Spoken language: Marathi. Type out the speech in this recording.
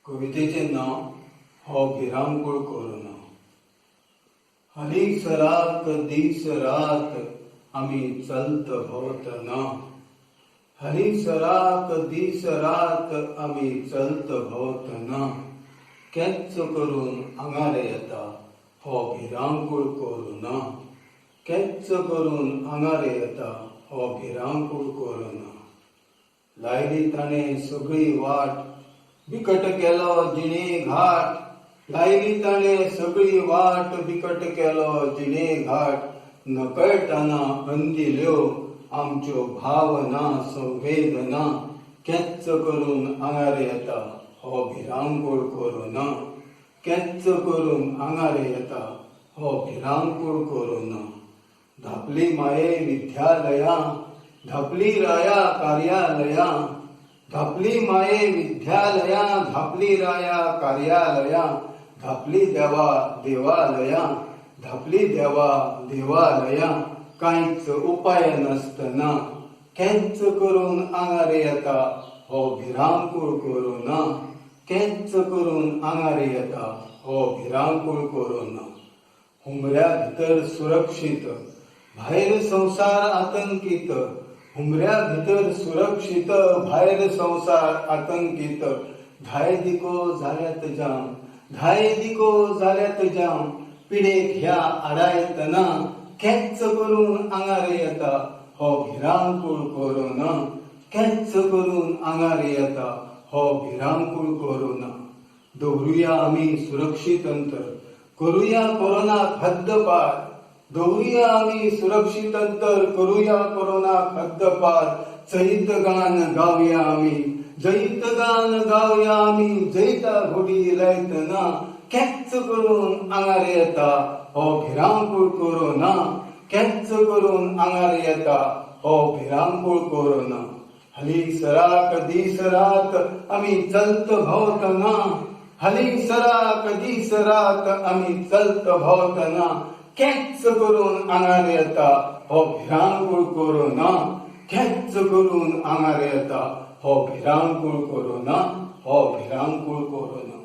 कवितेचे नाव हो भिरांकूळ कोरोना. हलीसरात दिसरात आम्ही चलत भोवतना. हलीसरात दिसरात आम्ही चलत भोवतना. केच करून आंगारे येता हो भिरांकूळ कोरोना. केच करून आंगारे येता हो भिरांकूळ कोरोना. लायली ताणे सगळी वाट बिकट केलो जिणे घाट. लायली ताणे सगळी वाट बिकट केलो जिणे घाट. नकळटाना अंदिल्यो आमच्यो भावना संवेदना. केच करून आंगारे येता हो भिरांकूळ कोरोना. केच करून आंगारे येता हो भिरांकूळ कोरोना. धापली माये विद्यालया धापली राया कार्यालया. धापली माये विद्यालया धापली राया कार्यालया. धापली देवा देवालया धापली देवा देवालया. कांयच उपाय नसतना केच करून आंगारे येता हो भिरांकूळ कोरोना. केच करून आंगारे येता हो भिरांकूळ कोरोना. हुमऱ्या भितर सुरक्षीत भायर संसार आतंकीत. हुमऱ्या भितर सुरक्षीत भायर संसार आतंकीत. धाय दिको जाल्यात जाम धाय दिको जाल्यात जाम. पिडेक ह्या आडायतना केच करून आंगारे येता हो भिरांकूळ कोरोना. केच करून आंगारे येता हो भिरांकूळ कोरोना. दवरुया आम्ही सुरक्षीत अंतर करूया कोरोना हद्दपार. दवरुया आम्ही सुरक्षित अंतर करूया कोरोना हद्दपार. चैत गान गावया आम्ही जैत गान गावया आम्ही. जैता घोडी लायतना केच करून आंगारे येता हो भिरांकूळ कोरोना. केच करून आंगारे येता हो भिरांकूळ कोरोना. हलीसराक दिसरात आम्ही चलत भोवतना. हलीसराक दिसरात आम्ही चलत भोवतना. केच करून आंगारे येता हो भिरांकूळ कोरोना. केच करून आंगारे येता हो भिरांकूळ कोरोना. हो भिरांकूळ कोरोना.